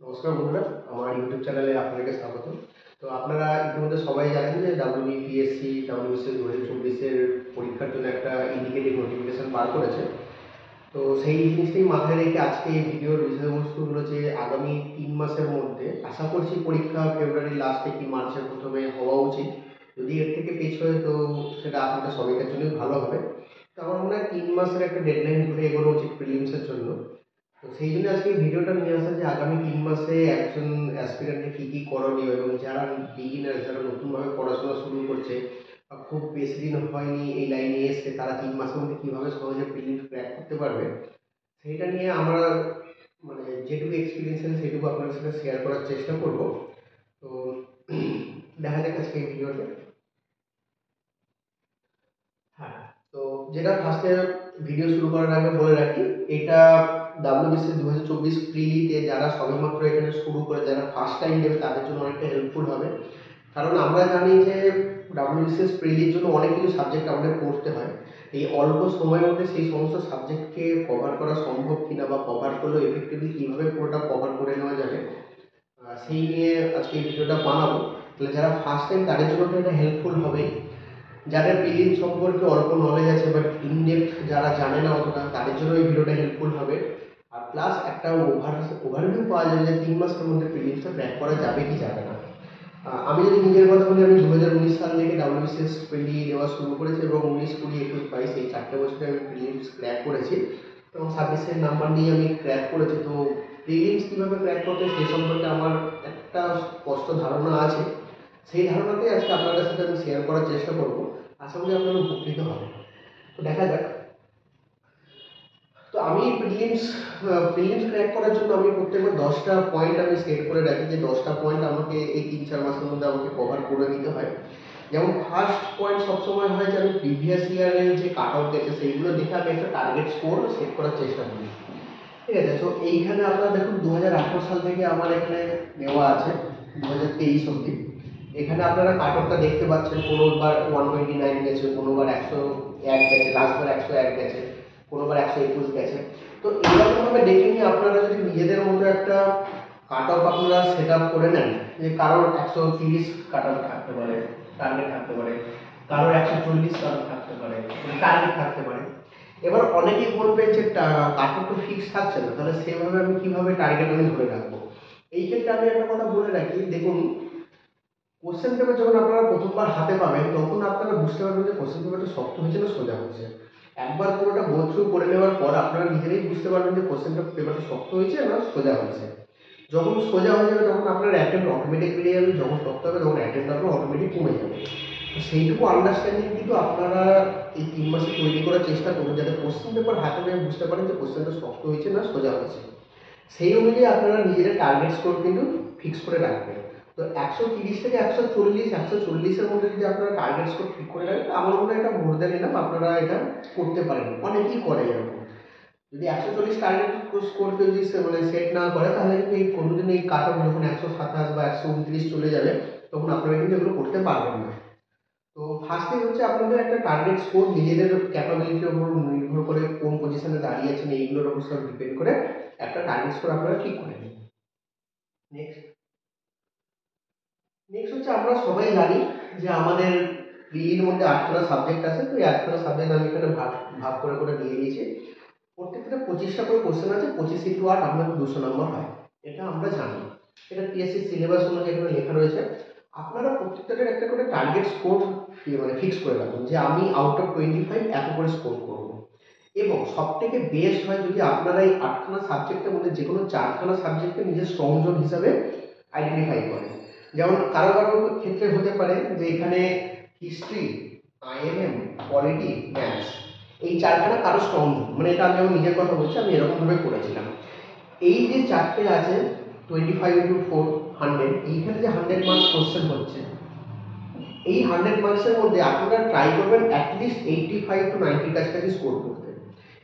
নমস্কার বন্ধুরা, আমার ইউটিউব চ্যানেলে আপনাদেরকে স্বাগত। তো আপনারা ইতিমধ্যে সবাই জানেন যে WBPSC WBCS 2024-এর পরীক্ষার জন্য একটা ইন্ডিকেটিভ নোটিফিকেশন বার করেছে। তো সেই জিনিসটাই মাথায় রেখে আজকে এই ভিডিওর বিষয়বস্তু হলো যে আগামী 3 মাসের মধ্যে আশা করছি পরীক্ষা ফেব্রুয়ারির লাস্টে কি মার্চের প্রথমে হওয়া উচিত। যদি এর থেকে পেছোয় তো সেটা আপনাদের সবাইকার জন্যই ভালো হবে। তো আমার মনে হয় 3 মাসের একটা ডেডলাইন ধরে এগোনো উচিত প্রিলিমসের জন্য। তো সেই জন্য আজকে এই ভিডিওটা নিয়ে আসা যে আগামী 3 মাসে একজন অ্যাসপিরেন্টের কী কী করণীয় এবং যারা বিগিনার, যারা নতুনভাবে পড়াশোনা শুরু করছে বা খুব বেশি দিন হয়নি এই লাইনে এসছে, তারা 3 মাসের মধ্যে কীভাবে সহজে প্রিলিমস ক্র্যাক করতে পারবে সেইটা নিয়ে আমরা মানে যেটুকু এক্সপিরিয়েন্স আছে সেটুকু আপনাদের সাথে শেয়ার করার চেষ্টা করব। তো দেখা যাক আজকে এই ভিডিওতে। হ্যাঁ, তো যেটা ফার্স্টে ভিডিও শুরু করার আগে বলে রাখি, এটা WBCS 2024 প্রিলিতে যারা সবেমাত্র এখানে শুরু করে, যারা ফার্স্ট টাইম দেবে তাদের জন্য অনেকটা হেল্পফুল হবে। কারণ আমরা জানি যে WBCS প্রিলির জন্য অনেক কিছু সাবজেক্ট আমাদের পড়তে হয়। এই অল্প সময়ের মধ্যে সেই সমস্ত সাবজেক্টকে কভার করা সম্ভব কিনা বা কভার করলেও এফেক্টিভলি কীভাবে পুরোটা কভার করে নেওয়া যাবে সেই নিয়ে আজকে এই ভিডিওটা বানাবো। তাহলে যারা ফার্স্ট টাইম তাদের জন্য তো এটা হেল্পফুল হবেই। যাদের প্রিলিম সম্পর্কে অল্প নলেজ আছে বাট ইনডেপথ যারা জানে না অতটা, তাদের জন্য এই ভিডিওটা হেল্পফুল হবে। আর প্লাস একটা ওভারভিউ পাওয়া যাবে যে 3 মাসের মধ্যে প্রিলিমসটা ক্র্যাক করা যাবে কি যাবে না। আমি যদি নিজের কথা বলি, আমি 2019 সাল থেকে WBCS প্রিলি দেওয়া শুরু করেছি এবং 19, 20, 21, 22 এই 4টে বছরে আমি প্রিলিমস ক্র্যাক করেছি এবং 26-এর নাম্বার নিয়ে আমি ক্র্যাক করেছি। তো প্রিলিমস কীভাবে ক্র্যাক করতে সে সম্পর্কে আমার একটা স্পষ্ট ধারণা আছে। সেই ধারণাতেই আজকে আপনাদের সাথে আমি শেয়ার করার চেষ্টা করব। আশা করি আপনারা উপকৃত হবেন। তো দেখা যাক। তো আমি প্রিলিমস ক্র্যাক করার জন্য আমি প্রত্যেকবার 10টা পয়েন্ট আমি সেট করে রাখি যে 10টা পয়েন্ট আমাকে এই 3-4 মাসের মধ্যে আমাকে কভার করে নিতে হয়। যেমন ফার্স্ট পয়েন্ট সবসময় হয় যে আমি প্রিভিয়াস ইয়ারের যে কাট আউট গেছে সেইগুলো দেখে আমি একটা টার্গেট স্কোর সেট করার চেষ্টা করি। ঠিক আছে, তো এইখানে আপনারা দেখুন 2018 সাল থেকে আমার এখানে দেওয়া আছে 2023 অবধি। এখানে আপনারা কাট অফটা দেখতে পাচ্ছেন, কোনোবার 129 গেছে, কোনোবার 101 গেছে, লাস্টবার 101 গেছে, কোনোবার 121 গেছে। তো এইরকমভাবে দেখে নিয়ে আপনারা যদি নিজেদের মতো একটা কাট অফ আপনারা সেট আপ করে নেন, যে কারোর 130 কাট অফ থাকতে পারে, টার্গেট থাকতে পারে, কারোর 140 কাট অফ থাকতে পারে, টার্গেট থাকতে পারে। এবার অনেকেই বলবে যে কাট অফ তো ফিক্স থাকছে না, তাহলে সেভাবে আমি কিভাবে টার্গেট আমি ধরে রাখবো। এই ক্ষেত্রে আমি একটা কথা বলে রাখি, দেখুন কোশ্চেন পেপার যখন আপনারা প্রথমবার হাতে পাবেন তখন আপনারা বুঝতে পারবেন যে কোশ্চেন পেপারটা শক্ত হয়েছে না সোজা হয়েছে। একবার পুরোটা গো থ্রু করে নেওয়ার পর আপনারা নিজেরাই বুঝতে পারবেন যে কোশ্চেন পেপারটা শক্ত হয়েছে না সোজা হয়েছে। যখন সোজা হয়ে যাবে তখন আপনার অ্যাটেম্প্ট অটোমেটিক বেড়ে যাবে, যখন শক্ত হবে তখন অ্যাটেম্প্ট আপনার অটোমেটিক কমে যাবে। তো সেইটুকু আন্ডারস্ট্যান্ডিং কিন্তু আপনারা এই 3 মাসে তৈরি করার চেষ্টা করুন, যাতে কোশ্চেন পেপার হাতে নিয়ে বুঝতে পারেন যে কোশ্চেনটা শক্ত হয়েছে না সোজা হয়েছে। সেই অনুযায়ী আপনারা নিজেদের টার্গেট স্কোর কিন্তু ফিক্স করে রাখবেন। তো 130 থেকে 140, 140-এর মধ্যে যদি আপনারা টার্গেট স্কোর ঠিক করে রাখেন, আমার মনে হয় এটা মোর দ্যান এনাফ, আপনারা এটা করতে পারেন। অনেকেই করে এরকম। যদি 140 টার্গেট স্কোর কেউ যদি মানে সেট না করে, তাহলে কিন্তু এই কোনোদিন এই কাট অফ যখন 127 বা 129 চলে যাবে তখন আপনারা কিন্তু এগুলো করতে পারবেন না। তো ফার্স্টে হচ্ছে আপনাদের একটা টার্গেট স্কোর নিজেদের ক্যাপাবিলিটির উপর নির্ভর করে, কোন পজিশনে দাঁড়িয়ে আছেন এইগুলোর উপর সব ডিপেন্ড করে একটা টার্গেট স্কোর আপনারা ঠিক করে নিন। নেক্সট নেক্সট হচ্ছে আমরা সবাই জানি যে আমাদের প্রিলির মধ্যে 8খানা সাবজেক্ট আছে। তো এই 8খানা সাবজেক্ট আমি এখানে ভাগ ভাগ করে করে দিয়ে দিয়েছি। প্রত্যেকটা 25টা করে কোশ্চেন আছে, 25 × 8 আপনার 200 নম্বর হয়। এটা আমরা জানি, এটা পিএসসি সিলেবাস অনুযায়ী এখানে লেখা রয়েছে। আপনারা প্রত্যেকটার একটা করে টার্গেট স্কোর মানে ফিক্স করে রাখুন যে আমি আউট অফ 25 এত করে স্কোর করব। এবং সবথেকে বেস্ট হয় যদি আপনারা এই 8খানা সাবজেক্টের মধ্যে যে কোনো 4খানা সাবজেক্টকে নিজের স্ট্রং জোন হিসাবে আইডেন্টিফাই করেন। যেমন কারো কারো ক্ষেত্রে হতে পারে যে এখানে হিস্ট্রি, আইএনএম, পলিটি, ম্যাথস এই 4খানা কারো স্ট্রং জোন, মানে এটা আমি আমার নিজের কথা বলছি, আমি এরকমভাবে করেছিলাম। এই যে 4টে আছে 25 × 4 100, এইখানে যে 100 মার্কস কোশ্চেন হচ্ছে, এই 100 মার্কসের মধ্যে আপনারা ট্রাই করবেন অ্যাটলিস্ট 85 to 90 কাছাকাছি স্কোর করতে।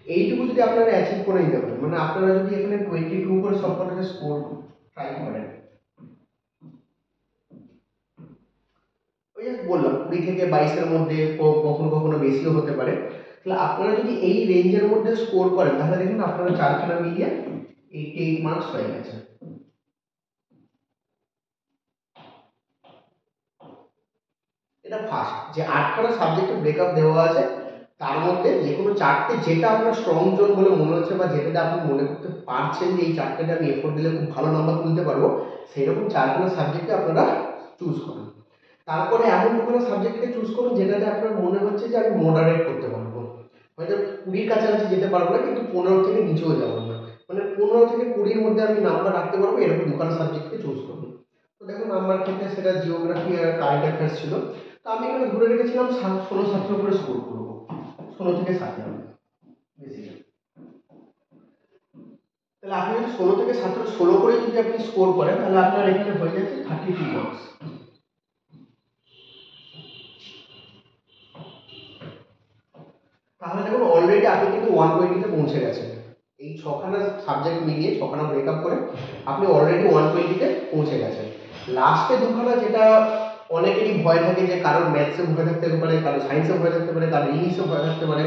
এইটুকু যদি আপনারা অ্যাচিভ করে নিতে পারেন, মানে আপনারা যদি এখানে 22 করে সবকটাকে স্কোর ট্রাই করেন, ওই যে বললাম 20 থেকে 22-এর মধ্যে, কখনো কখনো বেশিও হতে পারে, তাহলে আপনারা যদি এই রেঞ্জের মধ্যে স্কোর করেন তাহলে দেখুন আপনারা 4খানা মিলিয়ে 88 মার্কস হয়ে গেছে। এটা ফার্স্ট, যে 8খানা সাবজেক্টে ব্রেকআপ দেওয়া আছে, তার মধ্যে যে কোনো 4টে যেটা আপনার স্ট্রং জোন বলে মনে হচ্ছে বা যেটাতে আপনি মনে করতে পারছেন যে এই 4টেতে আমি এফোর্ট দিলে খুব ভালো নাম্বার তুলতে পারবো, সেইরকম 4খানা সাবজেক্টে আপনারা চুজ করুন। তারপরে এমন কোনো সাবজেক্টকে চুজ করুন যেটাতে আপনার মনে হচ্ছে যে আমি মডারেট করতে পারবো, হয়তো 20-র কাছাকাছি যেতে পারবো না কিন্তু 15 থেকে নিচেও যাবো না, মানে 15 থেকে 20-র মধ্যে আমি নাম্বার রাখতে পারবো, এরকম 2খানা সাবজেক্টকে চুজ করুন। তো দেখুন আমার ক্ষেত্রে সেটা জিওগ্রাফি আর কারেন্ট অ্যাফেয়ার্স ছিল। তো আমি এখানে ধরে রেখেছিলাম 16-17 করে স্কোর করবো, 16 থেকে 17 বেশি। তাহলে আপনি যদি 16 থেকে 17 16 করে যদি আপনি স্কোর করেন তাহলে আপনার এখানে হয়ে যাচ্ছে 32 মার্কস। তাহলে দেখুন অলরেডি আপনি কিন্তু 120 তে পৌঁছে গেছেন, এই 6খানা সাবজেক্ট মিলিয়ে 6খানা ব্রেকআপ করে আপনি অলরেডি 120 তে পৌঁছে গেছেন। লাস্টে 2খানা যেটা অনেকেরই ভয় থাকে, যে কারোর ম্যাথসে ভয় থাকতে পারে, কারোর সায়েন্সে ভয় থাকতে পারে, কারোর ইংলিশে ভয় থাকতে পারে।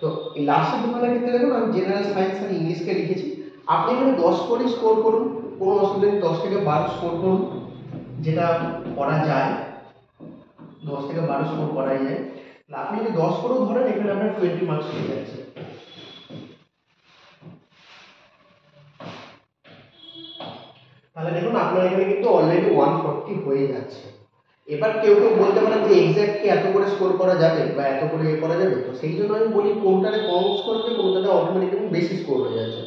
তো এই লাস্টের 2খানার ক্ষেত্রে দেখুন আমি জেনারেল সায়েন্স আর ইংলিশকে লিখেছি। আপনি এখানে 10 করে স্কোর করুন, কোনো অসুবিধা নেই, 10 থেকে 12 স্কোর করুন, যেটা করা যায়, 10 থেকে 12 স্কোর করাই যায়। আপনি যদি 10 করেও ধরেন এখানে আপনার 20 মার্কস হয়ে যাচ্ছে। তাহলে দেখুন আপনার এখানে কিন্তু অলরেডি 140 হয়ে যাচ্ছে। এবার কেউ কেউ বলতে পারেন যে এক্সাক্ট কি এত করে স্কোর করা যাবে বা এত করে করা যাবে, তো সেই জন্য আমি বলি কোনটাতে কম স্কোর হবে, কোনটাতে অটোমেটিক্যালি বেশি স্কোর হয়ে যাচ্ছে।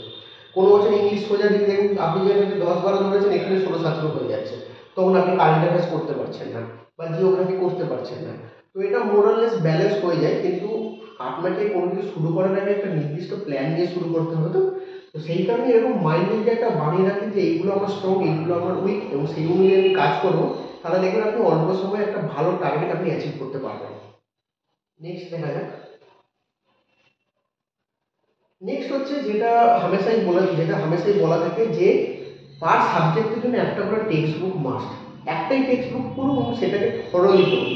কোনো বছর ইংলিশ সোজা দিকে দেখুন আপনি যেখানে 10-12 ধরেছেন এখানে 16-17 হয়ে যাচ্ছে, তখন আপনি কারেন্ট অ্যাফেয়ার্স করতে পারছেন না বা জিওগ্রাফি করতে পারছেন না। তো এটা মোরাললেস ব্যালেন্স হয়ে যায়, কিন্তু আপনাকে কোনো কিছু শুরু করার আগে একটা নির্দিষ্ট প্ল্যান নিয়ে শুরু করতে হবে। তো সেই কারণে এরকম মাইন্ডে যদি একটা বানিয়ে রাখেন যে এইগুলো আমার স্ট্রং, এইগুলো আমার উইক, এবং সেই অনুযায়ী আমি কাজ করবো, তাহলে দেখবেন আপনি অল্প সময়ে একটা ভালো টার্গেট আপনি অ্যাচিভ করতে পারবেন। নেক্সট দেখা যাক। নেক্সট হচ্ছে যেটা হামেশাই বলা থাকে যে পার সাবজেক্টের জন্য একটা করে টেক্সট বুক মাস্ট, একটাই টেক্সট বুক করুন এবং সেটাকে থরলি করুন।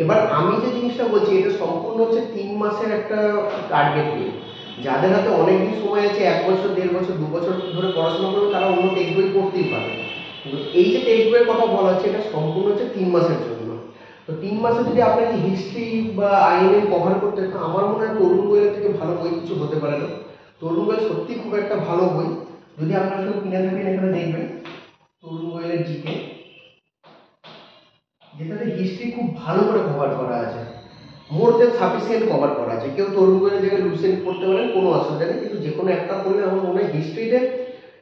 এবার আমি যে জিনিসটা বলছি এটা সম্পূর্ণ হচ্ছে 3 মাসের একটা টার্গেট নিয়ে। যাদের হাতে অনেকদিন সময় আছে, 1 বছর 1.5 বছর 2 বছর ধরে পড়াশোনা করবে, তারা অন্য টেক্সট বই পড়তেই পারে, কিন্তু এই যে টেক্সট বইয়ের কথা বলা হচ্ছে এটা সম্পূর্ণ হচ্ছে 3 মাসের জন্য। তো 3 মাসে যদি আপনাকে হিস্ট্রি বা আইএনএম কভার করতে হয়, আমার মনে হয় তরুণ বইয়ের থেকে ভালো বই কিছু হতে পারে না। তরুণ বই সত্যি খুব একটা ভালো বই, যদি আপনারা সব কিনে থাকেন এখানে দেখবেন তরুণ বইয়ের জিকে, যেটাতে হিস্ট্রি খুব ভালো করে কভার করা আছে, মোর দেন সাফিসিয়েন্ট কভার করা আছে। কেউ তরুণ বইয়ের জায়গায় লুসেন্ট পড়তে পারেন, কোনো অসুবিধা নেই, কিন্তু যে কোনো একটা পড়লে আমার মনে হয় হিস্ট্রিতে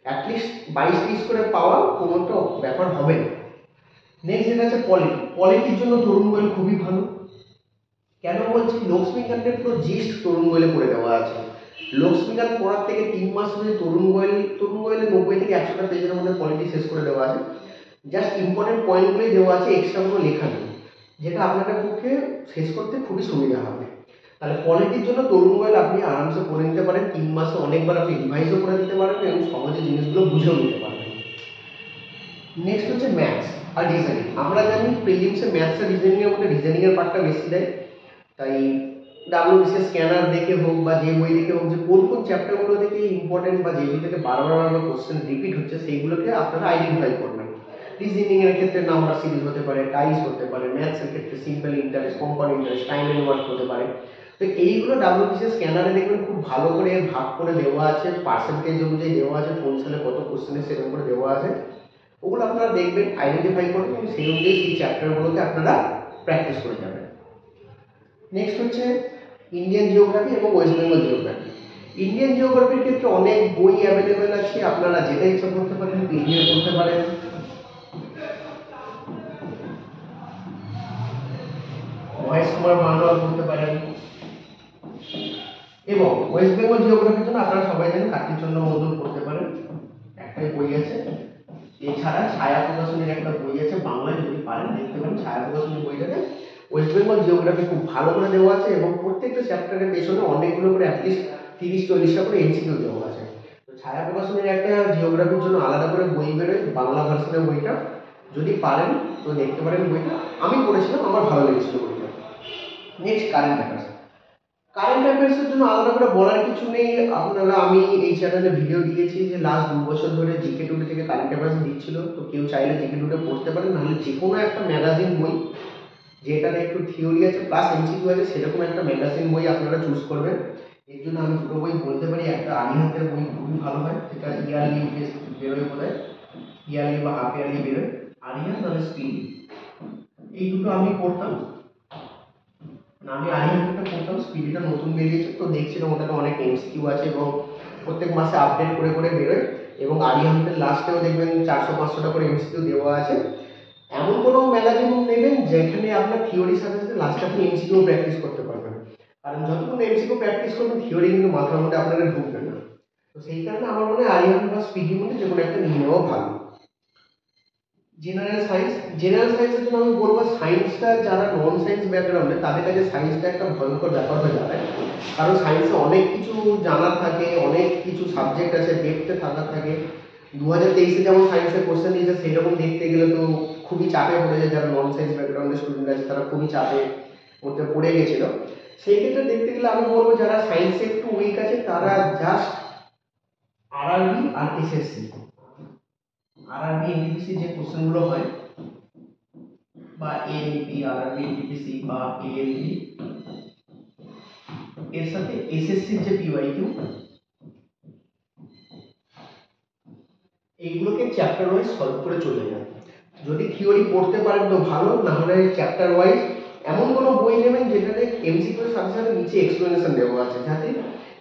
অ্যাটলিস্ট 22-23 করে পাওয়া কোনো একটা ব্যাপার হবে না। নেক্সট যেটা আছে পলিটির জন্য তরুণ বই খুবই ভালো। কেন বলছি, লক্ষ্মীকান্তের পুরো জিস্ট তরুণ বইলে করে দেওয়া আছে। লক্ষ্মীকান্ত পড়ার থেকে 3 মাস ধরে তরুণ বইলে 90 থেকে 100টা পেজের মধ্যে পলিটি শেষ করে দেওয়া আছে। জাস্ট ইম্পর্টেন্ট পয়েন্টগুলোই দেওয়া আছে, এক্সট্রা কোনো লেখা নেই, যেটা আপনাদের পক্ষে শেষ করতে খুবই সুবিধা হবে। তাহলে পলিটির জন্য তরুণ বইল আপনি আরামসে পড়ে নিতে পারেন, 3 মাসে অনেকবার আপনি রিভাইজও করে দিতে পারবেন এবং সহজে জিনিসগুলো বুঝেও নিতে পারবেন। নেক্সট হচ্ছে ম্যাথস আর রিজনিং। আমরা জানি প্রিলিমসে ম্যাথস আর রিজনিংয়ের মধ্যে রিজনিংয়ের পার্টটা বেশি দেয়, তাই ডাব্লিউবিসিএস স্ক্যানার দেখে হোক বা যে বই দেখে হোক যে কোন কোন চ্যাপ্টারগুলো থেকে ইম্পর্টেন্ট বা যেগুলো থেকে বারবার কোশ্চেন রিপিট হচ্ছে সেইগুলোকে আপনারা আইডেন্টিফাই করবেন। রিজনিং এর ক্ষেত্রে নাম্বার সিরিজ হতে পারে, টাইস হতে পারে, ম্যাথস এর ক্ষেত্রে simple interest, compound interest, time and work হতে পারে। তো এইগুলো ডাব্লিউবিসিএস স্ক্যানারে দেখবেন খুব ভালো করে ভাগ করে দেওয়া আছে, পার্সেন্টেজ অনুযায়ী দেওয়া আছে, কোন সালে কত কোশ্চেনের সেরকম করে দেওয়া আছে। ওগুলো আপনারা দেখবেন, আইডেন্টিফাই করবেন এবং সেই অনুযায়ী সেই চ্যাপ্টারগুলোকে আপনারা প্র্যাকটিস করে যাবেন। নেক্সট হচ্ছে ইন্ডিয়ান জিওগ্রাফি এবং ওয়েস্ট বেঙ্গল জিওগ্রাফি। ইন্ডিয়ান জিওগ্রাফির ক্ষেত্রে অনেক বই অ্যাভেলেবেল আছে, আপনারা যেটা ইচ্ছা করতে পারেন, পিডিএফ করতে পারেন, মহেশ কুমার মান্ডল করতে পারেন। এবং ওয়েস্ট বেঙ্গল জিওগ্রাফির জন্য আপনারা সবাই জানেন কার্তিকচন্দ্র মণ্ডল করতে পারেন, একটাই বই আছে। এছাড়া ছায়া প্রকাশনীর একটা বই আছে বাংলায়, যদি পারেন দেখতে পারেন ছায়া প্রকাশনীর বইটাতে ওয়েস্ট বেঙ্গল জিওগ্রাফি খুব ভালো করে দেওয়া আছে এবং প্রত্যেকটা চ্যাপ্টারের পেছনে অনেকগুলো করে অ্যাটলিস্ট 30-40টা করে এমসিকিউ দেওয়া আছে। তো ছায়া প্রকাশনীর একটা জিওগ্রাফির জন্য আলাদা করে বই বেরোয়, বাংলা ভার্সনের বইটা, যদি পারেন তো দেখতে পারেন বইটা। আমি পড়েছিলাম, আমার ভালো লেগেছিল বইটা। নেক্সট কারেন্ট অ্যাফেয়ার্সের জন্য আলাদা করে বলার কিছু নেই। আপনারা, আমি এই চ্যানেলে ভিডিও দিয়েছি যে লাস্ট 2 বছর ধরে জিকে টুডে থেকে কারেন্ট অ্যাফেয়ার্স দিচ্ছিল, তো কেউ চাইলে জিকে টুডে পড়তে পারেন, নাহলে যে কোনো একটা ম্যাগাজিন বই যেটাতে একটু থিওরি আছে প্লাস এমসিকিউ আছে সেরকম একটা ম্যাগাজিন বই আপনারা চুজ করবেন। এর জন্য আমি দুটো বই বলতে পারি, একটা আরিহান্তের বই খুবই ভালো হয়, যেটা ইয়ারলি বেস বেরোয় বোধহয়, ইয়ারলি বা হাফ ইয়ারলি বেরোয়, আরিহান্ত আর স্পিডি, এই দুটো আমি পড়তাম। আমি আরিহান্তটা পড়তাম, স্পিডিটা নতুন বেরিয়েছে তো দেখছিলাম ওটাতে অনেক এমসিকিউ আছে এবং প্রত্যেক মাসে আপডেট করে করে বেরোয়, এবং আরিহান্তের লাস্টেও দেখবেন 400-500টা করে এমসিকিউ দেওয়া আছে। এমন কোনো ম্যাগাজিন নেবেন যেখানে আপনার থিওরির সাথে সাথে লাস্টে আপনি এমসিকিউ প্র্যাকটিস করতে পারবেন, কারণ যতক্ষণ এমসিকিউ প্র্যাকটিস করবেন থিওরি কিন্তু মাথার মধ্যে আপনাদের ঢুকবে না। তো সেই কারণে আমার মনে হয় আরিহান্ত বা স্পিডির মধ্যে যে কোনো একটা নিয়ে নেওয়া ভালো। জেনারেল সায়েন্সের জন্য আমি বলবো সায়েন্সটা যারা নন সায়েন্স ব্যাকগ্রাউন্ডে তাদের কাছে সায়েন্সটা একটা ভয়ঙ্কর ব্যাপার হয়ে দাঁড়ায়, কারণ সায়েন্সে অনেক কিছু জানার থাকে, অনেক কিছু সাবজেক্ট আছে, দেখতে থাকার থাকে। 2023-এ যেমন সায়েন্সের কোশ্চেন দিয়েছে সেই রকম দেখতে গেলে তো খুবই চাপে পড়ে যায়, যারা নন সায়েন্স ব্যাকগ্রাউন্ডের স্টুডেন্ট আছে তারা খুবই চাপে মধ্যে পড়ে গেছিল। সেই ক্ষেত্রে দেখতে গেলে আমি বলবো যারা সায়েন্সে একটু উইক আছে তারা জাস্ট আরআরবি আর এসএসসি, আরআরবি এনটিপিসি যে কোশ্চেনগুলো হয় বা এএলপি, আরআরবি এনটিপিসি বা এএলপি, এর সাথে এসএসসির যে পিওয়াইকিউ, এইগুলোকে চ্যাপ্টার ওয়াইজ সলভ করে চলে যান। যদি থিওরি পড়তে পারেন তো ভালো, না হলে চ্যাপ্টার ওয়াইজ এমন কোনো বই নেবেন যেটাতে এমসিকিউ এর সাথে সাথে নিচে এক্সপ্লেনেশন দেওয়া আছে, যাতে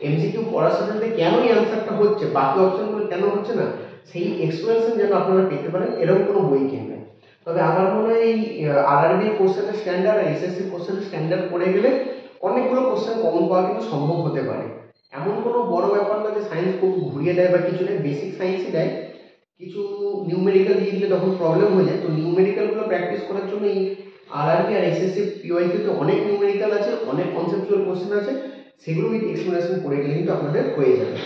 এমসিকিউ পড়ার সাথে সাথে কেন এই অ্যান্সারটা হচ্ছে, বাকি অপশনগুলো কেন হচ্ছে না, সেই এক্সপ্লেনেশন যেন আপনারা পেতে পারেন, এরকম কোনো বই কিনবেন। তবে আমার মনে হয় এই আরআরবি কোশ্চেনের স্ট্যান্ডার্ড আর এসএসসি কোশ্চেনের স্ট্যান্ডার্ড পড়ে গেলে অনেকগুলো কোশ্চেন কমন পাওয়া কিন্তু সম্ভব হতে পারে। এমন কোনো বড় ব্যাপার না যে সায়েন্স খুব ঘুরিয়ে দেয় বা কিছু নেই, বেসিক সায়েন্সই দেয়, কিছু নিউমেরিক্যাল দিয়ে দিলে তখন প্রবলেম হয়ে যায়। তো নিউমেরিক্যালগুলো প্র্যাকটিস করার জন্য এই আরআরবি আর এসএসসি পিওয়াইকিউতে অনেক নিউমেরিক্যাল আছে, অনেক কনসেপচুয়াল কোশ্চেন আছে, সেগুলো উইথ এক্সপ্লেনেশন পড়ে গেলে কিন্তু আপনাদের হয়ে যাবে।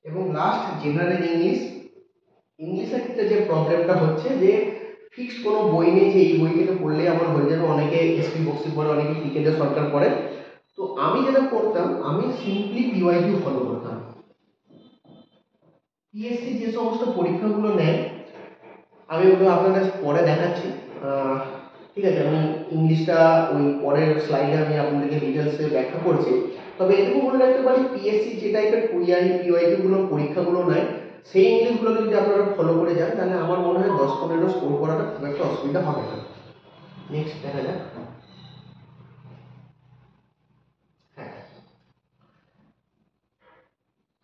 এবং লাস্ট জেনারেল ইংলিশের ক্ষেত্রে যে প্রবলেমটা হচ্ছে যে ফিক্সড কোনো বই নেই যে এই বই থেকে পড়লে আমার হয়ে যাবে। অনেকে এসপি বক্সি পড়ে, অনেকে টিকেন্দ্র সরকার পড়ে। তো আমি যেটা করতাম, আমি সিম্পলি পিওয়াইকিউ ফলো করতাম। পিএসসি যে সমস্ত পরীক্ষাগুলো নেয় আমি ওগুলো আপনাদের পরে দেখাচ্ছি, ঠিক আছে? আমি ইংলিশটা ওই পরের স্লাইডে আমি আপনাদেরকে ডিটেলসে ব্যাখ্যা করছি। তবে এটুকু বলে রাখতে পারি, পিএসসি যে টাইপের পিওয়াইকিউগুলো পরীক্ষাগুলো নেয় সেই ইংলিশগুলোকে যদি আপনারা ফলো করে যান তাহলে আমার মনে হয় 10-15 স্কোর করাটা খুব একটা অসুবিধা হবে না। নেক্সট দেখা যাক। হ্যাঁ,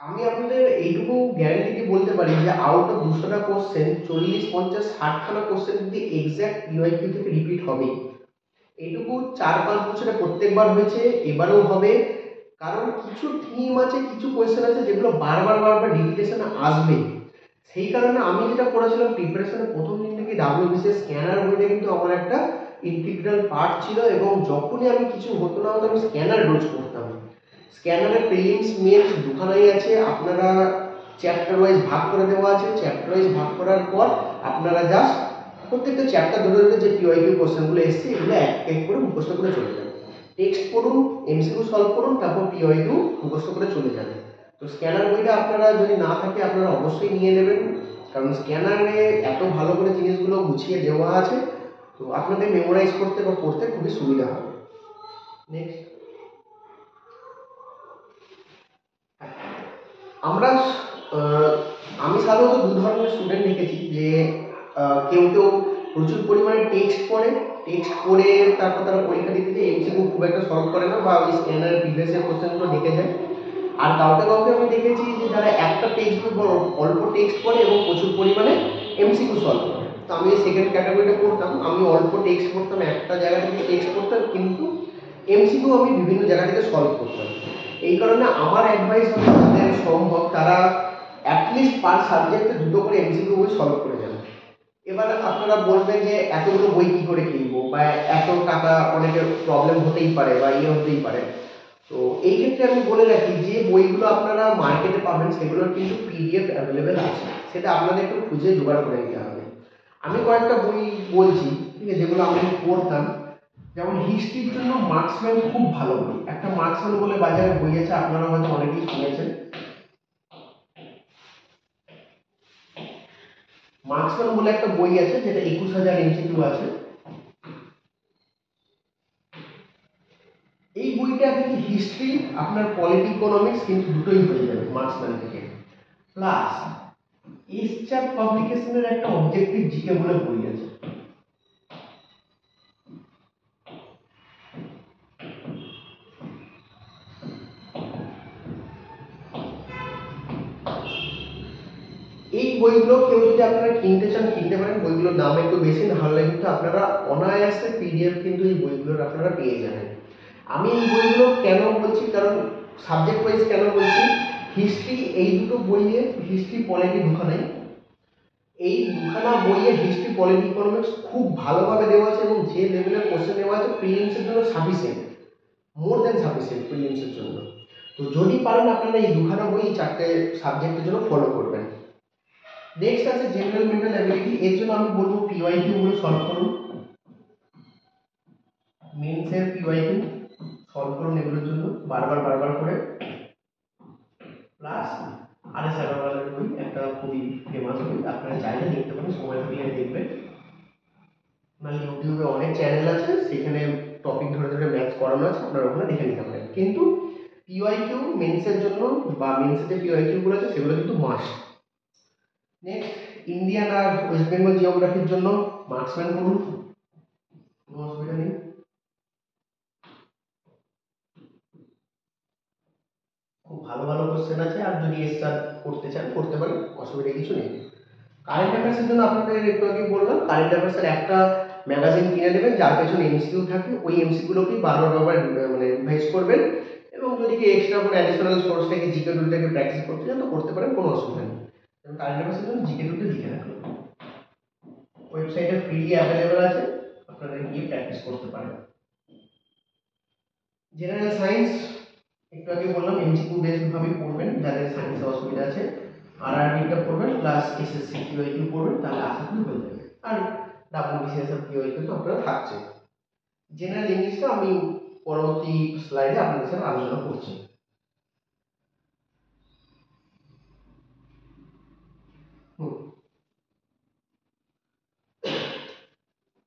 আমি আপনাদের এইটুকু গ্যারান্টি দিয়ে বলতে পারি যে আউট অফ 200টা কোশ্চেন 40-50-60খানা কোশ্চেন যদি এক্স্যাক্ট পিওয়াইকিউ থেকে রিপিট হবে। এইটুকু 4-5 বছরে প্রত্যেকবার হয়েছে, এবারেও হবে। কারণ কিছু থিম আছে, কিছু কোয়েশ্চেন আছে যেগুলো বারবার বারবার রিপিটেশনে আসবে। সেই কারণে আমি যেটা করেছিলাম প্রিপারেশনের প্রথম দিন থেকে ডাব্লিউবিসিএস স্ক্যানার বইটা কিন্তু আমার একটা ইন্টিগ্রাল পার্ট ছিল, এবং যখনই আমি কিছু হতো না হতো আমি স্ক্যানার রোজ করতাম। স্ক্যানারের প্রিলিমস মেন্স দুখানাই আছে, আপনারা চ্যাপ্টার ওয়াইজ ভাগ করে দেওয়া আছে, চ্যাপ্টার ওয়াইজ ভাগ করার পর আপনারা জাস্ট প্রত্যেকটা চ্যাপ্টার ধরে ধরে যে পিওয়াইকিউ কোশ্চেনগুলো এসছে এগুলো এক এক করে মুখস্থ করে চলে যাবে। টেক্সট পড়ুন, এমসিকিউ সলভ করুন, তারপর পিওয়াইকিউ মুখস্থ করে চলে যাবে। তো স্ক্যানার বইটা আপনারা যদি না থাকে আপনারা অবশ্যই নিয়ে নেবেন, কারণ স্ক্যানারে এত ভালো করে জিনিসগুলো গুছিয়ে দেওয়া আছে, তো আপনাদের মেমোরাইজ করতে বা পড়তে খুবই সুবিধা হবে। নেক্সট, আমরা আমি সাধারণত দু ধরনের স্টুডেন্ট দেখেছি, যে কেউ কেউ প্রচুর পরিমাণে টেক্সট পড়ে, টেক্সট পড়ে তারপর তারা পরীক্ষা দিতে যায়, এমসিকিউ খুব একটা সলভ করে না বা ওই স্ক্যানার প্রিভিয়াসের কোশ্চেনগুলো দেখে যায়। আর কাউকে কাউকে আমি দেখেছি যে যারা একটা টেক্সট বই অল্প টেক্সট পড়ে এবং প্রচুর পরিমাণে এমসিকিউ সলভ করে। তো আমি সেকেন্ড ক্যাটাগরিটা পড়তাম, আমি অল্প টেক্সট পড়তাম, একটা জায়গা থেকে টেক্সট পড়তাম, কিন্তু এমসিকিউ আমি বিভিন্ন জায়গা থেকে সলভ করতাম। এই কারণে আমার অ্যাডভাইস হবে যাদের সম্ভব তারা অ্যাটলিস্ট পার সাবজেক্টে দুটো করে এমসিকিউ বই সলভ করে যান। এবার আপনারা বলবেন যে এতগুলো বই কী করে কিনবো, বা এত টাকা অনেকের প্রবলেম হতেই পারে বা ইয়ে হতেই পারে। তো এই ক্ষেত্রে আমি বলে রাখি যে বইগুলো আপনারা মার্কেটে পাবেন সেগুলোর কিন্তু পিডিএফ অ্যাভেলেবেল আছে, সেটা আপনাদের একটু খুঁজে জোগাড় করে নিতে হবে। আমি কয়েকটা বই বলছি, ঠিক আছে, যেগুলো আমি পড়তাম। যেমন হিস্ট্রির জন্য মার্কসম্যান খুব ভালো বই, একটা মার্কসম্যান বলে বাজারে বই আছে, আপনারা হয়তো অনেকেই শুনেছেন। মার্কসম্যান বলে একটা বই আছে যেটা 21,000 এমসিকিউ আছে। হিস্ট্রি, আপনার পলিটি ইকোনমিক্স কিন্তু দুটোই হয়ে যাবে মার্কসম্যান থেকে। প্লাস এসচার পাবলিকেশনের একটা অবজেক্টিভ জিকে বলে বই আছে, এই বইগুলো কেউ যদি আপনারা কিনতে চান কিনতে পারেন, বইগুলোর দাম একটু বেশি, না হলে কিন্তু আপনারা অনায়াসে পিডিএফ কিন্তু এই বইগুলোর আপনারা পেয়ে যাবেন। আমি এই বইগুলো কেন বলছি, কারণ সাবজেক্ট ওয়াইজ কেন বলছি, হিস্ট্রি এই দুটো বইয়ে হিস্ট্রি পলিটি দুখানাই, এই দুখানা বইয়ে হিস্ট্রি পলিটি ইকোনমিক্স খুব ভালোভাবে দেওয়া আছে এবং যে লেভেলের কোশ্চেন দেওয়া আছে প্রিলিমসের জন্য সাফিসিয়েন্ট, মোর দেন সাফিসিয়েন্ট প্রিলিমসের জন্য। তো যদি পারেন আপনারা এই দুখানা বই চারটে সাবজেক্টের জন্য ফলো করবেন। নেক্সট আছে জেনারেল মেন্টাল অ্যাবিলিটি, এর জন্য আমি বলবো পিওয়াইকিউ গুলো সলভ করুন, মেন্সের পিওয়াইকিউ সলভ করুন এগুলোর জন্য বারবার করে। প্লাস আরএস আগরওয়ালের বই একটা খুবই ফেমাস বই, আপনারা চাইলে দেখতে পারেন, সময় থাকলে দেখবেন, মানে ইউটিউবে অনেক চ্যানেল আছে সেখানে টপিক ধরে ধরে ম্যাথ করানো আছে, আপনারা ওখানে দেখে নিতে পারেন। কিন্তু পিওয়াইকিউ মেন্সের জন্য বা মেন্সের যে পিওয়াইকিউ গুলো আছে সেগুলো কিন্তু মাস্ট। নেক্সট ইন্ডিয়ান আর ওয়েস্ট বেঙ্গল জিওগ্রাফির জন্য মার্কসম্যান করুন, কোনো অসুবিধা নেই। খুব ভালো ভালো কোশ্চেন আছে, আর যদি এসআর করতে চান করতে পারেন, অসুবিধা কিছু নেই। কারেন্ট অ্যাফেয়ার্সের জন্য আপনাদের একটু আগে বললাম, কারেন্ট অ্যাফেয়ার্সের একটা ম্যাগাজিন কিনে দেবেন যার পেছনে এমসিকিউ থাকে, ওই এমসিকিউগুলোকেই বারবার মানে রিভাইজ করবেন, এবং যদি কি এক্সট্রা কোনো অ্যাডিশনাল সোর্স থেকে জিকে টুলটাকে প্র্যাকটিস করতে চান তো করতে পারেন, কোনো অসুবিধা নেই। কারেন্ট অ্যাফেয়ার্সের জন্য জিকে টুলটা লিখে রাখুন, ওয়েবসাইটে ফ্রিলি অ্যাভেলেবেল আছে, আপনারা গিয়ে প্র্যাকটিস করতে পারেন। জেনারেল সায়েন্স একটু আগে বললাম এমসিকিউ বেসড ভাবে পড়বেন, যাদের সায়েন্সে অসুবিধা আছে আরআরবিটা পড়বেন, প্লাস এসএসসি কিউআইকিউ পড়বেন, তাহলে আশা করি হয়ে যাবে। আর ডাব্লিউবিসিএস আর কিউআইকিউ তো আপনারা থাকছে। জেনারেল ইংলিশটা আমি পরবর্তী স্লাইডে আপনাদের সাথে আলোচনা করছি।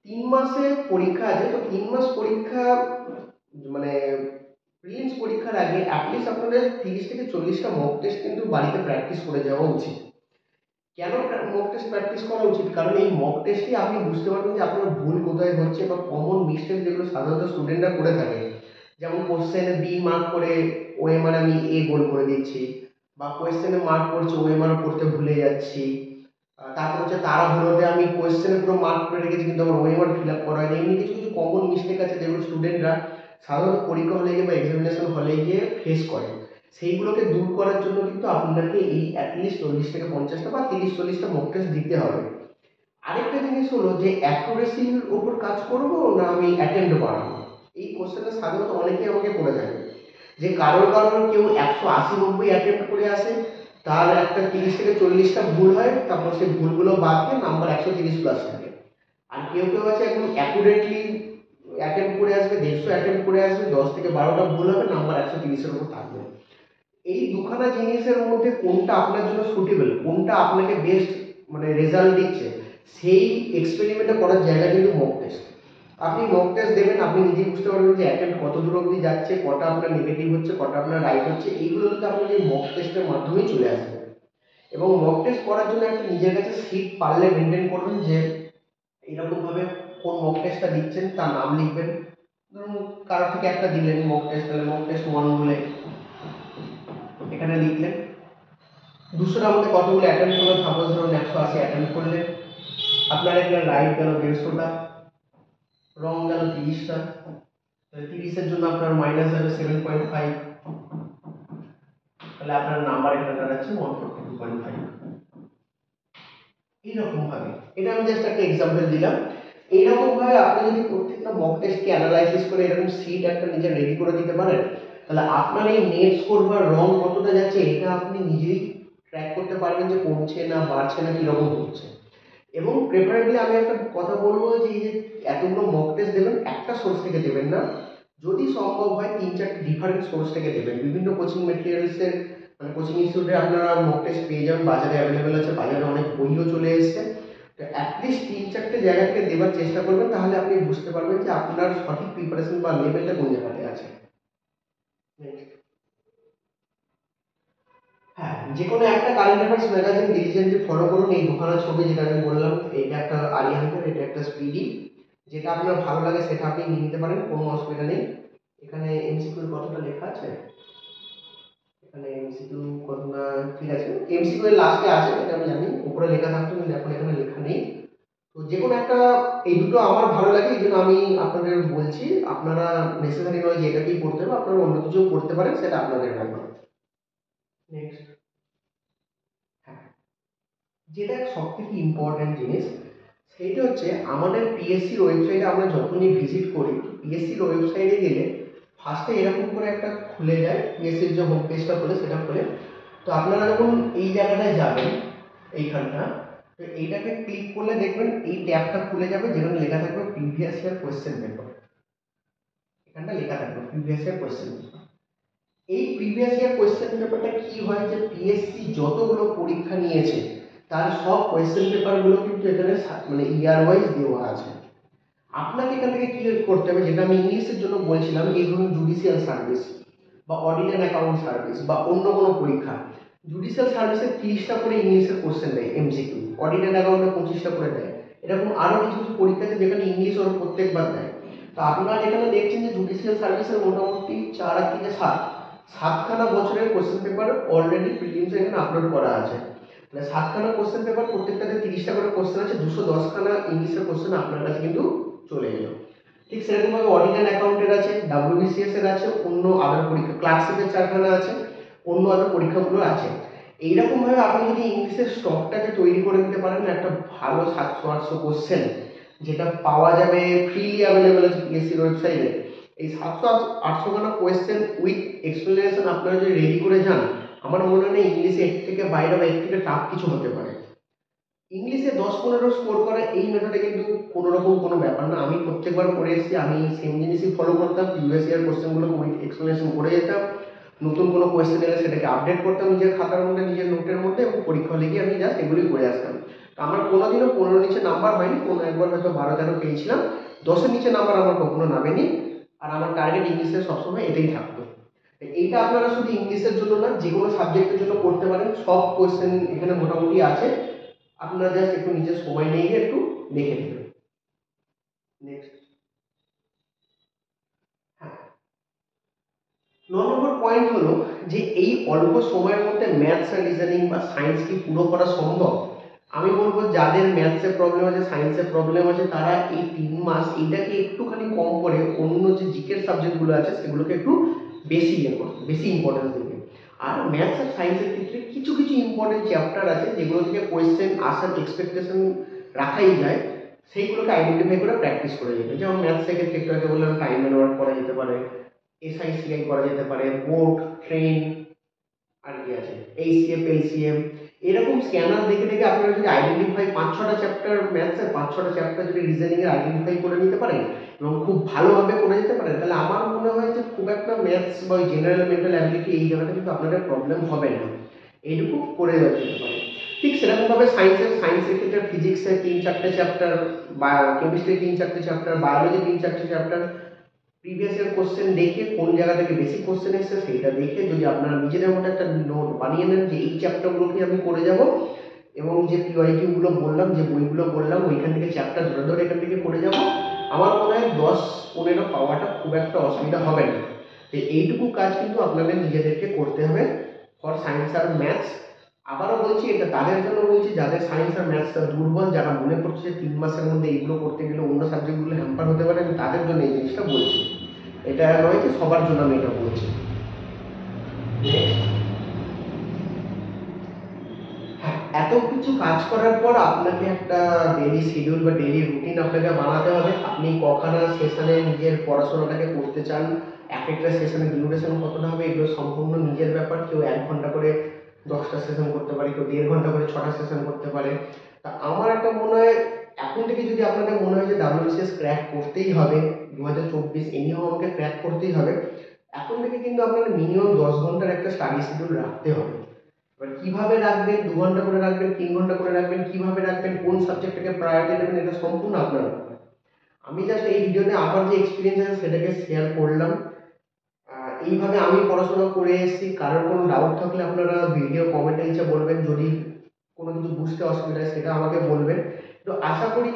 তিন মাসে পরীক্ষা আছে, তো 3 মাস পরীক্ষা মানে প্রিলিমস পরীক্ষার আগে অ্যাটলিস্ট আপনাদের 30 থেকে 40টা মক টেস্ট কিন্তু বাড়িতে প্র্যাকটিস করে যাওয়া উচিত। কেন মক টেস্ট প্র্যাকটিস করা উচিত, কারণ এই মক টেস্টে আপনি বুঝতে পারবেন যে আপনার ভুল কোথায় হচ্ছে, বা কমন মিস্টেক যেগুলো সাধারণত স্টুডেন্টরা করে থাকে, যেমন কোশ্চেনে বি মার্ক করে ওএমআর আমি এ গোল করে দিচ্ছি, বা কোয়েশ্চেনে মার্ক করছে ওএমআর করতে ভুলে যাচ্ছি, তারপর হচ্ছে তাড়াহুড়োতে আমি কোয়েশ্চেনে পুরো মার্ক করে রেখেছি কিন্তু আমার ওএমআর ফিল আপ করা হয়নি। এমনি কিছু কিছু কমন মিস্টেক আছে যেগুলো স্টুডেন্টরা সাধারণত পরীক্ষা হলে গিয়ে বা এক্সামিনেশন হলে গিয়ে ফেস করে, সেইগুলোকে দূর করার জন্য কিন্তু আপনাকে এই অ্যাটলিস্ট 40 থেকে 50টা বা 30-40টা মক টেস্ট দিতে হবে। আরেকটা জিনিস হলো যে অ্যাকুরেসির ওপর কাজ করবো না আমি অ্যাটেম্প্ট বাড়াবো, এই কোশ্চেনটা সাধারণত অনেকেই আমাকে করে থাকে, যে কারোর কেউ 180-90 অ্যাটেম্প্ট করে আসে, তার একটা 30 থেকে 40টা ভুল হয়, তারপর সেই ভুলগুলো বাদ দিয়ে নাম্বার 130 প্লাস থাকে। আর কেউ কেউ আছে একদম অ্যাকুরেটলি অ্যাটেম্প্ট করে আসবে, 150 অ্যাটেম্প্ট করে আসবে, 10 থেকে 12টা ভুল হবে, নাম্বার 130-এর উপর থাকবে। এই দুখানা জিনিসের মধ্যে কোনটা আপনার জন্য সুটেবল, কোনটা আপনাকে বেস্ট মানে রেজাল্ট দিচ্ছে, সেই এক্সপেরিমেন্টটা করার জায়গা কিন্তু মক টেস্ট। আপনি মক টেস্ট দেবেন, আপনি নিজেই বুঝতে পারবেন যে অ্যাটেম্প্ট কত দূর অবধি যাচ্ছে, কটা আপনার নেগেটিভ হচ্ছে, কটা আপনার রাইট হচ্ছে, এইগুলো কিন্তু আপনার এই মক টেস্টের মাধ্যমেই চলে আসবে। এবং মক টেস্ট করার জন্য একটা নিজের কাছে সিট পারলে মেনটেন করবেন, যে এইরকমভাবে কোন মক টেস্টটা দিচ্ছেন তার নাম লিখবেন। ধরুন কারো থেকে একটা দিলেন মক টেস্ট, তাহলে মক টেস্ট 1 বলে এখানে লিখলেন। 200টার মধ্যে কতগুলো অ্যাটেম্প্ট করবেন, সাপোজ ধরুন 180 অ্যাটেম্প্ট করলেন, আপনার এখানে রাইট গেল 150টা, রং গেল 30টা, তাহলে 30-এর জন্য আপনার মাইনাস যাবে 7.5, তাহলে আপনার নাম্বার এখানে দাঁড়াচ্ছে 142.5। এইরকম ভাবে, এটা আমি জাস্ট একটা এক্সাম্পল দিলাম। এইরকম ভাবে আপনি যদি প্রত্যেকটা মক টেস্টকে অ্যানালাইসিস করে এরকম সিট একটা নিজে রেডি করে দিতে পারেন, তাহলে আপনার এই নেট স্কোর বা রং কতটা যাচ্ছে এটা আপনি নিজেই ট্র্যাক করতে পারবেন, যে কমছে না বাড়ছে না কীরকম হচ্ছে। এবং প্রেফারেবলি আমি একটা কথা বলবো যে এই যে এতগুলো মক টেস্ট দেবেন একটা সোর্স থেকে দেবেন না, যদি সম্ভব হয় 3-4টে ডিফারেন্ট সোর্স থেকে দেবেন। বিভিন্ন কোচিং মেটেরিয়ালসের মানে কোচিং ইনস্টিটিউটে আপনারা মক টেস্ট পেয়ে যাবেন, বাজারে অ্যাভেলেবেল আছে, বাজারে অনেক বইও চলে এসেছে। তো অ্যাটলিস্ট 3-4টে জায়গা থেকে দেওয়ার চেষ্টা করবেন, তাহলে আপনি বুঝতে পারবেন যে আপনার সঠিক প্রিপারেশন বা লেভেলটা কোন জায়গাতে আছে। যে কোনো একটা current affairs magazine diligently follow করুন। এই দুখানা ছবি যেটা আমি বললাম, এটা একটা আরিহান্তের, এটা একটা স্পিডি, যেটা আপনার ভালো লাগে সেটা আপনি নিয়ে নিতে পারেন, কোনো অসুবিধা নেই। এখানে এমসিকিউর কতটা লেখা আছে, এখানে এমসিকিউ কতটা, ঠিক আছে, এমসিকিউ এর লাস্টে আছে এটা আমি জানি, উপরে লেখা থাকতো কিন্তু এখন এখানে লেখা নেই। তো যে কোনো একটা, এই দুটো আমার ভালো লাগে এই জন্য আমি আপনাদের বলছি। আপনারা নেসেসারি নয় যে এটাকেই পড়তে হবে, আপনারা অন্য কিছুও পড়তে পারেন, সেটা আপনাদের ব্যাপার। নেক্সট, হ্যাঁ, যেটা সব থেকে ইম্পর্টেন্ট জিনিস সেইটা হচ্ছে আমাদের পিএসসির ওয়েবসাইটে আমরা যখনই ভিজিট করি, পিএসসির ওয়েবসাইটে গেলে ফার্স্টে এরকম করে একটা খুলে যায়, পিএসসির যে হোম পেজটা খুলে সেটা খুলে, তো আপনারা যখন এই জায়গাটায় যাবেন, এইখানটা, তো এইটাকে ক্লিক করলে দেখবেন এই ট্যাবটা খুলে যাবে যেখানে লেখা থাকবে প্রিভিয়াস ইয়ার কোয়েশ্চেন পেপার। এখানটা লেখা থাকবে প্রিভিয়াস ইয়ার কোয়েশ্চেন পেপার। এই প্রিভিয়াস ইয়ার কোয়েশ্চেন পেপারটা কি হয়, যে পিএসসি যতগুলো পরীক্ষা নিয়েছে তার সব কোয়েশ্চেন পেপারগুলো কিন্তু এখানে মানে ইয়ার ওয়াইজ দেওয়া আছে। আপনাকে এখান থেকে কি করতে হবে, যেটা আমি ইংলিশের জন্য বলছিলাম, এই ধরুন জুডিশিয়াল সার্ভিস বা অডিট অ্যান্ড অ্যাকাউন্ট সার্ভিস বা অন্য কোনো পরীক্ষা, জুডিশিয়াল সার্ভিসে 30টা করে ইংলিশের কোশ্চেন দেয় এমসিকিউ, অডিট অ্যান্ড অ্যাকাউন্টে 25টা করে দেয়, এরকম আরও কিছু কিছু পরীক্ষা আছে যেখানে ইংলিশ ওরা প্রত্যেকবার দেয়। তো আপনারা এখানে দেখছেন যে জুডিশিয়াল সার্ভিসের মোটামুটি 4 থেকে 7খানা বছরের কোশ্চেন পেপার অলরেডি প্রিলিমসে এখানে আপলোড করা আছে। তাহলে 7খানা কোশ্চেন পেপার, প্রত্যেকটাতে 30টা করে কোশ্চেন আছে, 210খানা ইংলিশের কোশ্চেন আপনার কাছে কিন্তু চলে এলো। ঠিক সেরকমভাবে অডিট অ্যান্ড অ্যাকাউন্টের আছে, ডাব্লিউবিসিএস এর আছে, অন্য আদার পরীক্ষা, ক্লার্কশিপের 4খানা আছে, অন্য আদার পরীক্ষাগুলো আছে। এইরকমভাবে আপনি যদি ইংলিশের স্টকটাকে তৈরি করে নিতে পারেন, একটা ভালো 700-800 কোশ্চেন যেটা পাওয়া যাবে ফ্রিলি অ্যাভেলেবেল আছে পিএসসির ওয়েবসাইটে, এই 700-800খানা কোয়েশ্চেন উইথ এক্সপ্লেনেশন আপনারা যদি রেডি করে যান, আমার মনে হয় ইংলিশে এর থেকে বাইরে বা এর থেকে টাফ কিছু হতে পারে। ইংলিশে 10-15 স্কোর করা এই মেথডে কিন্তু কোনো রকম কোনো ব্যাপার না। আমি প্রত্যেকবার করে এসেছি, আমি সেম জিনিসই ফলো করতাম, প্রিভিয়াস ইয়ার কোশ্চেনগুলো উইথ এক্সপ্লেনেশন করে যেতাম, নতুন কোনো কোয়েশ্চেন এলে সেটাকে আপডেট করতাম নিজের খাতার মধ্যে, নিজের নোটের মধ্যে, এবং পরীক্ষা হলে গিয়ে আমি জাস্ট এগুলি করে আসতাম। তো আমার কোনোদিনও 15 নিচে নাম্বার হয়নি, কোনো একবার হয়তো 12-13 পেয়েছিলাম, 10-এর নিচে নাম্বার আমার কখনো নামেনি। আর আমার টার্গেট ইংলিশে সবসময় এটাই থাকতো। এইটা আপনারা শুধু ইংলিশের জন্য না, যে কোনো সাবজেক্টের জন্য করতে পারেন, সব কোয়েশ্চেন এখানে মোটামুটি আছে, আপনারা জাস্ট একটু নিজের সময় নিয়ে গিয়ে একটু দেখে নেবেন। নেক্সট, হ্যাঁ, 9 নম্বর পয়েন্ট হলো যে এই অল্প সময়ের মধ্যে ম্যাথস আর রিজনিং বা সায়েন্স কি পুরো করা সম্ভব? আমি বলবো যাদের ম্যাথসে প্রবলেম আছে, সায়েন্সে প্রবলেম আছে, তারা এই 3 মাস এইটাকে একটুখানি কম করে অন্য যে জিকের সাবজেক্টগুলো আছে সেগুলোকে একটু বেশি করবে, বেশি ইম্পর্টেন্স দেবে। আর ম্যাথস আর সায়েন্সের ক্ষেত্রে কিছু কিছু ইম্পর্টেন্ট চ্যাপ্টার আছে যেগুলো থেকে কোয়েশ্চেন আসার এক্সপেকটেশন রাখাই যায়, সেইগুলোকে আইডেন্টিফাই করে প্র্যাকটিস করে যেতে। যেমন ম্যাথসের ক্ষেত্রে একটু আগে বললাম টাইম ম্যানেজমেন্ট করা যেতে পারে, এসআইসিআই করা যেতে পারে, বোর্ড, ট্রেন, আর কি আছে এইচসিএফ, এলসিএম, এরকম স্ক্যানার দেখে দেখে আপনারা যদি আইডেন্টিফাই 5-6টা চ্যাপ্টার ম্যাথসের, 5-6টা চ্যাপ্টার যদি রিজনিং এর আইডেন্টিফাই করে নিতে পারেন এবং খুব ভালোভাবে করে যেতে পারেন, তাহলে আমার মনে হয় যে খুব একটা ম্যাথস বা ওই জেনারেল মেন্টাল অ্যাবিলিটি এই জায়গাটা কিন্তু আপনাদের প্রবলেম হবে না, এইটুকু করে যেতে পারে। ঠিক সেরকমভাবে সায়েন্সের ক্ষেত্রে ফিজিক্সের 3-4টে চ্যাপ্টার, বা কেমিস্ট্রি 3-4টে চ্যাপ্টার, বায়োলজি 3-4টে চ্যাপ্টার, প্রিভিয়াস ইয়ার কোশ্চেন দেখে কোন জায়গা থেকে বেশি কোশ্চেন এসেছে সেইটা দেখে যদি আপনারা নিজেদের মধ্যে একটা নোট বানিয়ে নেন যে এই চ্যাপ্টারগুলোকে আমি করে যাব, এবং যে পিওয়াইকিউ গুলো বললাম, যে বইগুলো বললাম, ওইখান থেকে চ্যাপ্টার ধরে ধরে এখান থেকে করে যাব, আমার মনে হয় 10-15 পাওয়াটা খুব একটা অসুবিধা হবে না। তো এইটুকু কাজ কিন্তু আপনাদের নিজেদেরকে করতে হবে ফর সায়েন্স আর ম্যাথস। আবারও বলছি, এটা তাদের জন্য বলছি যাদের সায়েন্স আর ম্যাথসটা দুর্বল, যারা মনে করছে 3 মাসের মধ্যে এইগুলো করতে গেলে অন্য সাবজেক্টগুলো হ্যাম্পার হতে পারে, আমি তাদের জন্য এই জিনিসটা বলছি, এটা নয় যে সবার জন্য আমি এটা বলছি। হ্যাঁ, এত কিছু কাজ করার পর আপনাকে একটা ডেইলি শিডিউল বা ডেইলি রুটিন আপনাকে বানাতে হবে। আপনি কখানা সেশনে নিজের পড়াশোনাটাকে করতে চান, এক একটা সেশনের ডিউরেশন কতটা হবে, এগুলো সম্পূর্ণ নিজের ব্যাপার। কেউ 1 ঘন্টা করে 10টা সেশন করতে পারে, কেউ 1.5 ঘন্টা করে 6টা সেশন করতে পারে। তা আমার একটা মনে হয় এখন থেকে যদি আপনাদের মনে হয় যে ডাব্লিউবিসিএস ক্র্যাক করতেই হবে, 2024 এনিও আমাকে ক্র্যাক করতেই হবে, এখন থেকে কিন্তু আপনার মিনিমাম 10 ঘন্টার একটা স্টাডি শিডিউল রাখতে হবে। এবার কিভাবে রাখবেন, 2 ঘন্টা করে রাখবেন, 3 ঘন্টা করে রাখবেন, কিভাবে রাখবেন, কোন সাবজেক্টটাকে প্রায়োরিটি দেবেন, এটা সম্পূর্ণ আপনার ব্যাপার। আমি জাস্ট এই ভিডিওতে আমার যে এক্সপিরিয়েন্স আছে সেটাকে শেয়ার করলাম। এইভাবে আমি পড়াশোনা করে এসেছি। কারোর কোনো ডাউট থাকলে আপনারা ভিডিও কমেন্টে নিচে বলবেন, যদি কোনো কিছু বুঝতে অসুবিধা হয় সেটা আমাকে বলবেন। তো আশা করি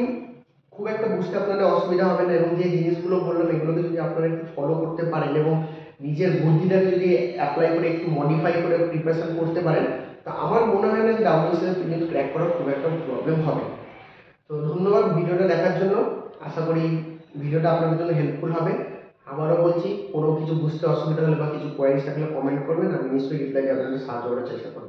খুব একটা বুঝতে আপনাদের অসুবিধা হবে না, এবং যে জিনিসগুলো বললাম এগুলোকে যদি আপনারা একটু ফলো করতে পারেন এবং নিজের বুদ্ধিটাকে যদি অ্যাপ্লাই করে একটু মডিফাই করে প্রিপারেশন করতে পারেন, তা আমার মনে হয় না যে WBCS প্রিলিমস ক্র্যাক করার খুব একটা প্রবলেম হবে। তো ধন্যবাদ ভিডিওটা দেখার জন্য। আশা করি ভিডিওটা আপনাদের জন্য হেল্পফুল হবে। আবারও বলছি, কোনো কিছু বুঝতে অসুবিধা হলে বা কিছু কোয়ারিজ থাকলে কমেন্ট করবেন, আমি নিশ্চয়ই রিপ্লাই দিয়ে আপনাদের সাহায্য করার চেষ্টা করব।